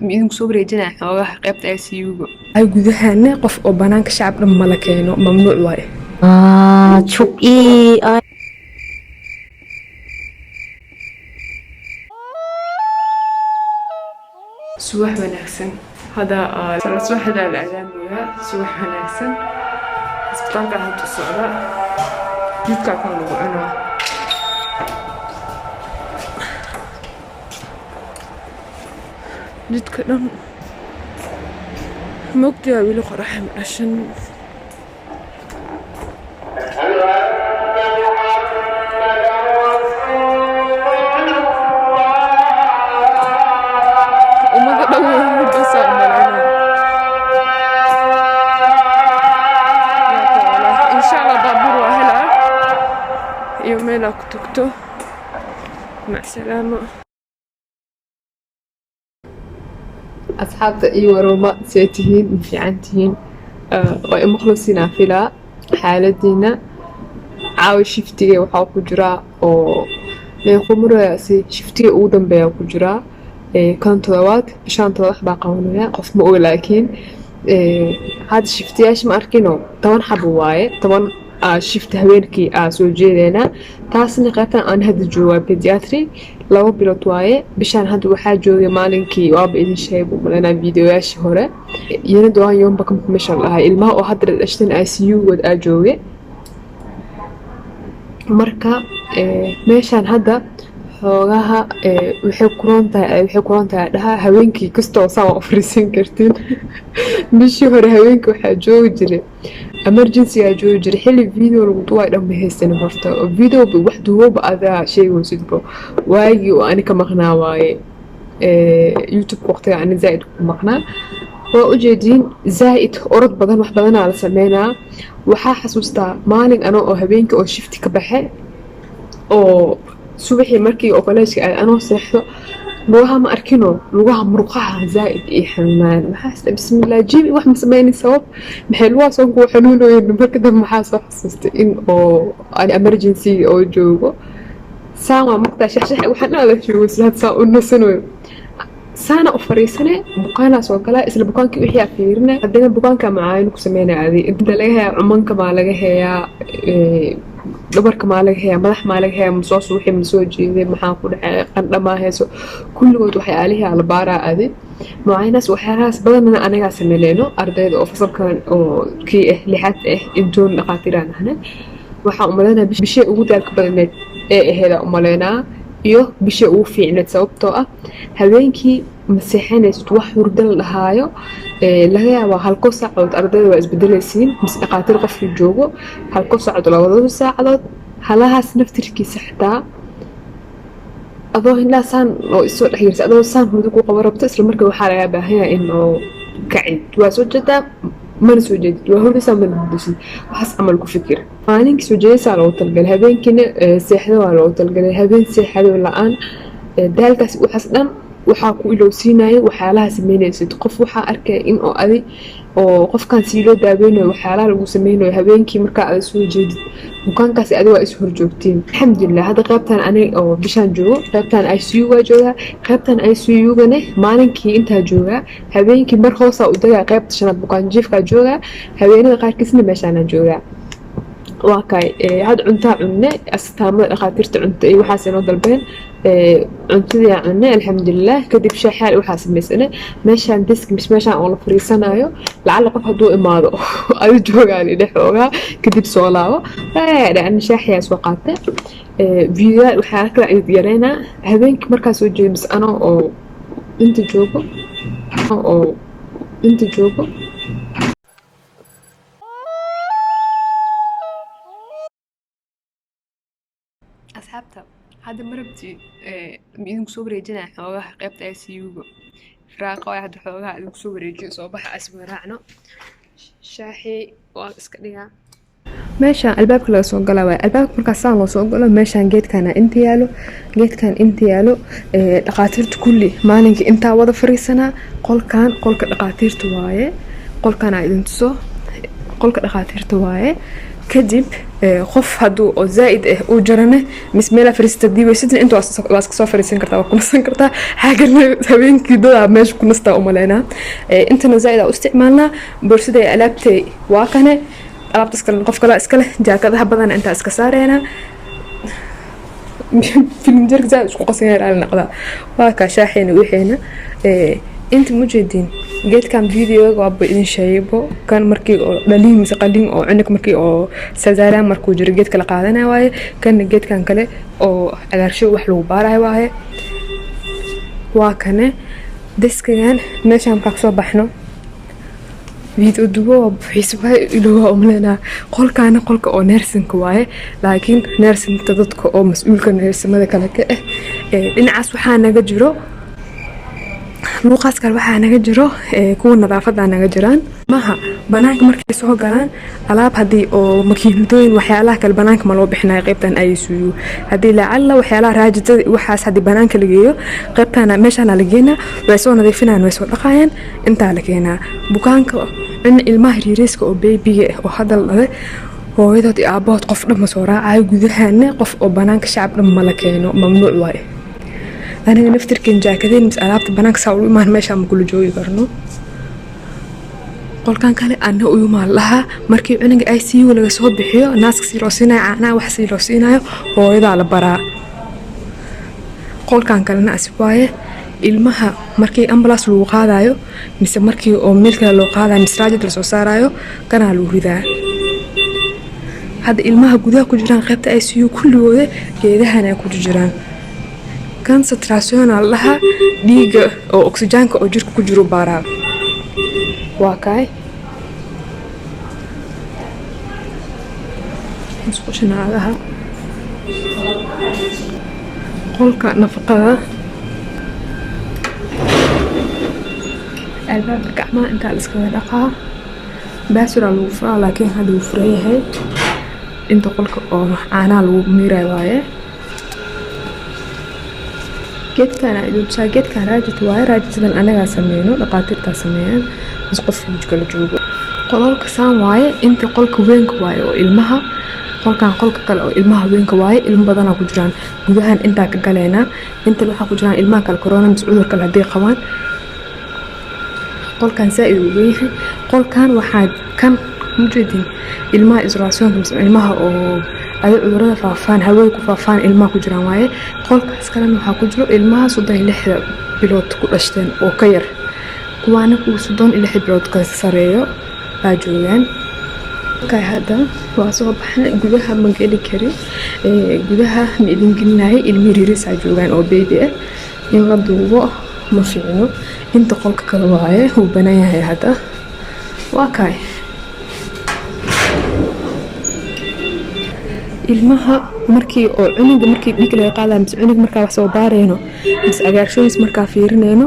idinku soo wareejinaya xoogaha qaybta ICU-ga ay gudahaana qof oo banaanka shacabka ma la keeno mamnuuc waaye 족이 subax wanaagsan hada subaxda la aadaamaya subax wanaagsan isbitaalka hadda socda jidka kan lagu cunaa jidka dhan mogtaa weli qoraxa dhashan يومين أكتكتو مع السلامة أصحابتا إيو روما سيتهين في عنتهين وإن مخلصين فيلا حالتنا عاوي شفتي وحاو كجرا ليقو مرياسي شفتي أودن بيا كجرا كان طلوات بشان طلوح باقاونويا قف مؤو لكن هاد شفتياش ما أركينو طبعا حبواي طبعا شفت هوينكي soo jeedayna taasna qaybtan aan hadda joogaa pediatry 2 bilood waaye bishaan hadda waxaa joogay maalinkii waaba idin sheegay malena videoyaashii hore iyana doon yoomba confirmation lahaa ilmaha oo hadda dhashteen ICU wad aa joogay marka meeshaan hadda xoogaha waxay kurontahay dhaha haweenkii kastoo saan u fariisin kartiin bishii hore haweenkii waxaa joogi jiray emergency joogi jiray xilli video lagu duway dhan mahaysan horta oo video wax duuba adaa sheego sidoo waagi oo ani ka maqnaa waaye YouTube waqtiga ani zaid ku maqnaa waa u jeedin zaid orod badan wax badan la sameynaa waxaa xasuustaa maalin ana oo haweenkii oo shifti ka baxay oo subaxii markii oo college aad anoo seexdo lugaha ma arkino lugaha murqaha zaid iyo xanuunaan maxaa bismillah jibi wax ma sameeyni sabab maxay lugaha soo ku xanuunayeen marka dad maxaa soo xasuustay in oo aan emergency oo joogo saama markaa shaxshax waxaan la joogo sidaad saa u nasanayo saana u fariisane bukaana soo galaa isla bukaankii wixii fiirina hadana bukaanka macaan ku sameeynaadi inta laga hayaa cumanka ma laga hayaa dhabarka ma laga hayaa madax ma laga hayaa musoos wixii ma soo jeeday maxaa ku dhacay qandha ma hayso kulligood waxay aalihi albaaraa aadi معيناس وحراس بدنا أنا قاسمينه أرضي أو فصل كان أو كي لحد إنتون قاتلان هنا وحأملنا بشيء وجودك بدنا هذا أملنا iyo bisha uu fiicnad sababtoo ah habeenkii maseexanaysid wax hurdal lahaayo laga yaabaa halko saacadood ardayda waa isbedelaysiin mise dhaqaatiir qofkii joogo halko saacadood labadooda saacadood halahaas naftirkiisa xitaa adoo ilaa saan oo isoo dhexgirsa adoo saan hurdo ku qabo rabto isla markaa waxaa laga baahan yahay in oo kacid waa soo jeedaa mana soo jeedid waa hurdaysaa mana hurdaysid waxaas camal ku fikir maalinkii soo jeedaysaa loogu talgalay habeenkiina seexda waa loogu talgalay habeen seexado la-aan daalkaas waxaas dhan waxaa ku ilowsiinaya waxyaalaha sameynaysid qof waxaa arkaya in oo adi oo qofkan sii loo daaweynayo waxyaalaha lagu sameynayo habeenkii markaa aad soo jeedid bukaankaasi adi waa is horjoogtiin alxamdulilah hadda qaybtan aniga oo bishaan joogo qaybtan ICU waa joogaa qaybtan ICU-gane maalinkii intaa joogaa habeenkii mar hoosaa u dagaa qaybta shanaad bukaan jiifkaa joogaa habeenada qaarkiisna meeshaana joogaa waa kay had cuntaa cunne astaamada dhaqaatiirta cunta iyo waxaas inoo dalbeen cuntadii cunne alxamdulilah kadib shaaxaal waxaa samaysane meeshaan desk meeshaan oo la fariisanayo lacala qof hadduu imaado adi joogaan dhex oogaa kadib soo laabo dhan shaaxiyaa soo qaate videoyaal waxaa kala yareynaa habeenkii markaa soo jeedo bis anoo oo inta joogo أصحابتا هذا مربتي إذن سوبر يجينا حوجها قيبت ICU فراق واحد حوجها إذن سوبر يجي صباح أسبوع رعنا شاحي واسكنيها meeshaan albaabka laga soo galaa waa albaabka markaas aan loo soo galo meeshaan geedkan inta yaalo dhaqaatiirta kulli maalinkii intaa wada fariisanaa qolka dhaqaatiirta waaye qolkan idin tuso qolka dhaqaatiirta waaye kadib qof hadduu oo zaa'id ah uu jarane mis meela fariista diiwaysidin inta waa iska soo fariisan kartaa waa ku nasan kartaa xaagana habeenkii dadaa meesha ku nastaa umaleynaa intana zaa'id aa u isticmaalnaa boorsada ee alaabtay waa kane alaabtaas kale qof kale iska leh jaakadaha badan intaa iska saareynaa film jark zaa'id isku qasan yahay raali noqdaa waa kaa shaaxeena wixeena inta mujeedin geedkan videoga waa idin sheeybo kan markii oo dhaliin mise qalin oo cunug markii oo sazaaraan markuu jiro geedka la qaadanaya waaye kan geedkan kale oo agaarsho wax lagu baarayo waaye waa kane deskagan meeshaan markaa kasoo baxno video dubo buuxiisbaa ilowaa umaleynaa qolkaana qolka oo neersinka waaye laakiin neersinta dadka oo mas-uulka neersimada kale ka ah dhinacaas waxaa naga jiro luuqaas kale waxaa naga jiro kuwa nadaafada naga jiraan maha banaanka markay soo galaan alaab haddii oo makiinadooyin waxyaalaha kale banaanka ma loo bixinayo qaybtan ICU haddii lacalla waxyaalaha raajidada waxaas haddii banaanka la geeyo qaybtana meeshaana la geenaa way soo nadiifinayaan way soo dhaqayaan intaa la keenaa bukaanka in ilmaha yariiska oo beebiga ah oo hadda la dhalay hooyadood iyo aabahood qof dhan ma soo raacayo gudahana qof oo banaanka shacab dhan ma la keeno mamnuuc waaye aniga naftirkan jaakadeen mis alaabta banaanka saa ulu imaan meeshaa ma kula joogi karno qolkan kale ana u imaan lahaa markii cunuga ICU laga soo bixiyo naaska sii loo siinayo caanaha wax sii loo siinayo hooyadaa la baraa qolkan kalena asi waaye ilmaha markii ambulance lagu qaadayo mise markii oo meel kale loo qaadayo mise raajid la soo saarayo kanaa lagu ridaa hadda ilmaha gudaha ku jiraan qaybta ICU kulligooda geedahana ku jiraan kan satraasyoonaa lahaa dhiiga oo oksijaanka oo jirka ku jiro baaraa waa kaay musqushanaagaha qolka nafaqada albaabka gacmaha intaa la iskaga dhaqaa baasuraa lagu furaa laakiin hadda wuu furan yahay inta qolka oo caanaha lagu miirayo waaye geedkan idulsaa geedkan raajid waaye raajidan anagaa sameyno dhaqaatiirtaa sameeyaan is qof wujka la joogo qololka saan waaye inta qolka weynka waaye oo ilmaha qolkan qolka kale oo ilmaha weynka waaye ilmo badanaa ku jiraan gudahan intaa ka galeynaa inta waxaa ku jiraan ilmaha kale corona mis cudur kale haddii qabaan qolkan zaa'id uu weynyahay qolkan waxaa kan mujeedin ilmaha isolaasyoonka mise ilmaha oo ay cudurada faafaan hawada ku faafaan ilmaha ku jiraan waaye qolkaas kalena waxaa ku jiro ilmaha 36 bilood ku dhashteen oo ka yar kuwaana kuwa 36 bilood ka sareeyo baa joogaan kay hadda waa soo baxnay gudaha ma geli kari gudaha ma idin gelinahay ilmi yariis ay joogaan oo baby ah in la duubo ma fiicno inta qolka kale waaye uu banaan yahay hadda waa kay ilmaha markii oo cunuga markii dhig laga qaadaa mis cunug markaa wax soo baarayno mis agaarshoys markaa fiirinayno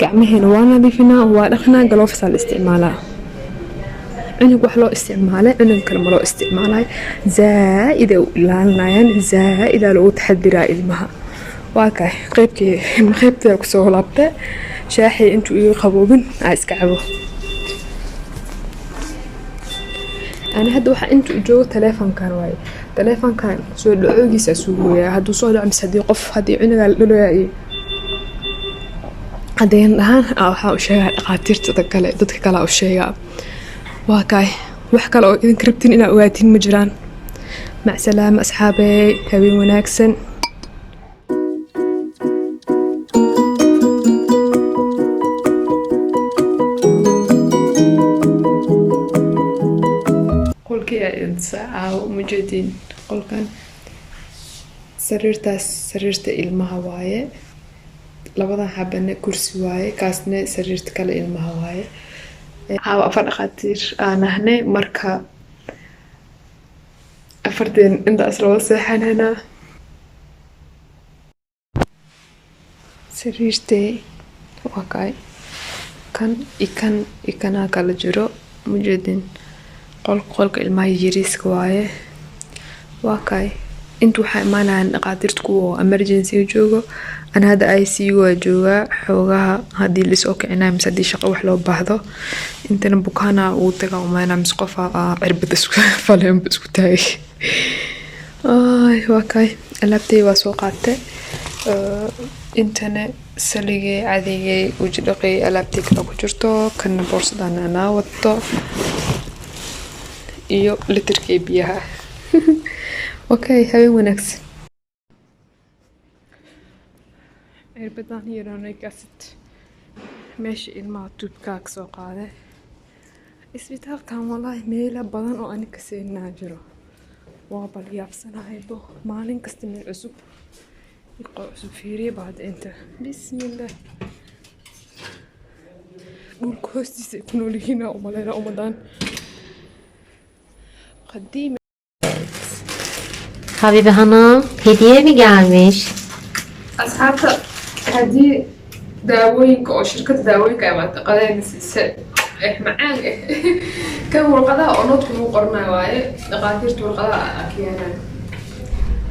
gacmaheena waa nadiifinaa waa dhaqnaa galoofsaa la isticmaalaa cunug wax loo isticmaalay cunug kale ma loo isticmaalay zaa'id ay u ilaalinayaan zaa'ida loogu taxadiraa ilmaha waa kay qaybteeda kusoo laabta shaaxii intuu iga qaboobin aa iska cabo أنا هذا واحد أنت جو تلفون كان واي تلفون كان سو دعوجي ساسويا هذا سو دعم سدي قف هذه عنا لولي هذين ها أو حاول شيء قاتير تتكلم تتكلم أو شيء واقعي وحكى لو إذا كربتين إلى أوقاتين مجران مع سلامة أصحابي هبي وناكسن ساعة ومجدين قل كان سريرتا ilmaha waaye labadan xabana kursi waaye kaasna sariirta kale ilmaha waaye afar dhaqaatiir aan ahnay marka afarteen intaas loo seexanana sariirtay waa kay kan ikana kala jiro mujadin qolka ilmaha yariiska waaye waa kay inta waxaa imaanayaan dhaqaatiirta kuwa oo emergency joogo ana hadda ICU waa joogaa xoogaha haddii lisoo kicinayo mise haddii shaqo wax loo baahdo intana bukaana uu taga umaynaa mise qofa cirbad isku faleenba isku taagay waa kay alaabtay waa soo qaatay intana saligay cadigay uji dhaqay alaabtay kala ku jirto kana boorsadana anaa wato iyo litirkii biyaha okay habeen wanaagsan cirbadan yaranay kasit meesha ilmaha tubkaa ka soo qaaday isbitaalkan wallaahi meelo badan oo ani ka seenaa jiro waa bal yaabsanahaybo maalin kasta meel cusub iqoo cusub fiiriye baad inta bismillah dhulka hoostiisa ku nool yihiin umaleyna umadaan qadiim. Habibe Hanım hediye mi gelmiş? asxaabta haddii daawooyinka oo shirkada daawooyinka ama qadayna siisa macaan kan warqadaha oo noodka lagu qoranayo waaye dhaqaatiirta warqadaha akiyana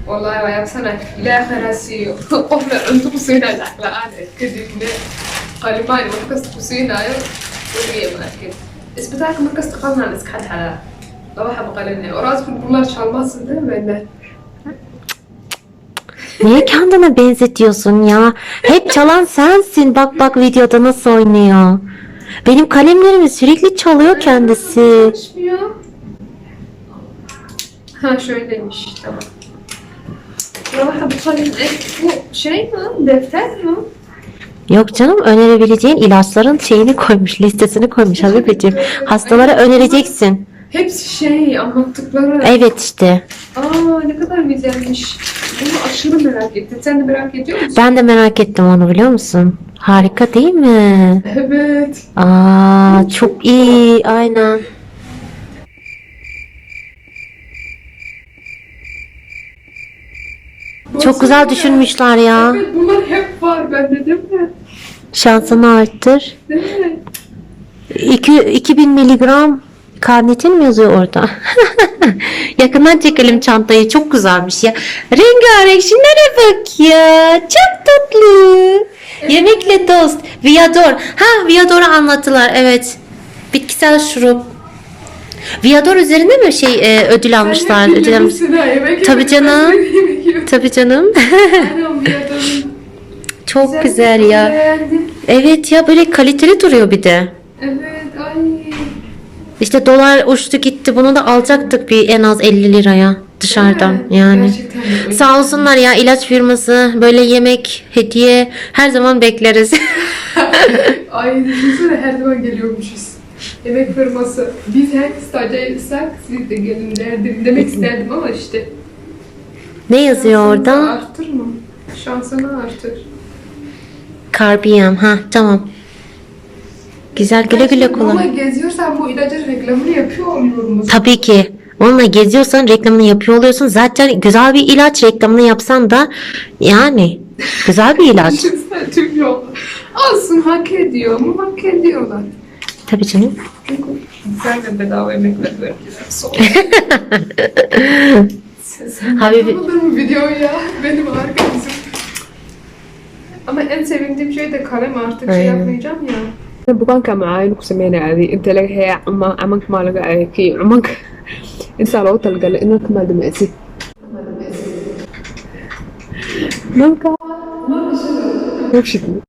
wallahi waa yaabsanahay ilaa kharaasiyo qofna cunto ku siinayo lacag la-aan kadibna qalimaan wax kasta ku siinayo weliya ma arkin isbitaalka markasta qalnaan iska xadxadaa laba xaba qalinay oraasku bunlar çalmazsın değil mi benden? Niye kendine benzetiyorsun ya? Hep çalan sensin. Bak bak videoda nasıl oynuyor. Benim kalemlerimi sürekli çalıyor kendisi. Çalışmıyor. Ha şöyleymiş tamam. Lava bu kalem bu şey mi? Defter mi? Yok canım, önerebileceğin ilaçların şeyini koymuş, listesini koymuş Habibeciğim. Hastalara önereceksin. Hepsi şey anlattıkları. Evet işte. Aa ne kadar güzelmiş. Bunu aşırı merak ettim. Sen de merak ediyor musun? Ben de merak ettim onu, biliyor musun? Harika değil mi? Evet. Aa çok iyi, aynen. Çok güzel düşünmüşler ya. Evet bunlar hep var bende değil mi? Şansını arttır. Değil mi? 2000 miligram karnetin mi yazıyor orada? Yakından çekelim çantayı. Çok güzelmiş ya. Rengarenk. Şunlara bak ya. Çok tatlı. Yemekle dost. Viador. Ha, Viador'u anlattılar. Evet. Bitkisel şurup. Viador üzerinde mi ödül almışlar? Ödül almış. Tabii canım. Tabii canım. Çok güzel ya. Evet ya, böyle kaliteli duruyor bir de. Evet ay. İşte dolar uçtu gitti. Bunu da alacaktık bir en az 50 liraya dışarıdan yani. Gerçekten de. Sağ olsunlar ya, ilaç firması, böyle yemek, hediye her zaman bekleriz. Ay düşünsene her zaman geliyormuşuz. Yemek firması. Biz her stajyersak siz de gelin derdim. Demek isterdim ama işte. Ne yazıyor orada? Arttır mı? Şansını artır. Karbiyem. Ha tamam. Güzel, güle güle Onunla kullan. geziyorsan bu ilacın reklamını yapıyor oluyorum. Tabii ki. Onunla geziyorsan reklamını yapıyor oluyorsun. Zaten güzel bir ilaç, reklamını yapsan da yani güzel bir ilaç. Düşünsene tüm yol. Olsun hak ediyor mu? Hak ediyorlar. Tabii canım. Sen de bedava yemekler verdiler sonra. Sen Habibi- anladın mı videoyu ya? Benim arkadaşım. Ama en sevindiğim şey de kalem artık şey Aynen. yapmayacağım ya. bukaanka macaayinu ku sameynaya inta laga haya camanka maa laga kii cumanka intaa loogu talagalay in marka maa damacsid nalka yok shidmi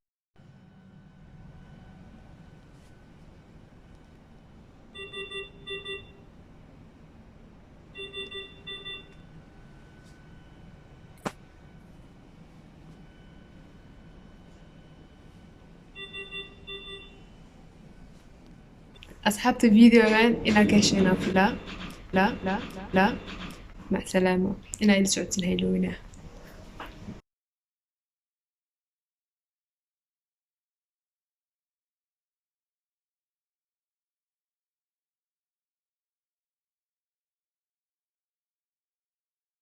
أصحابتي فيديو كان إلى كاشينا في لا مع سلامة إنا إلى سعودنا هيلوينا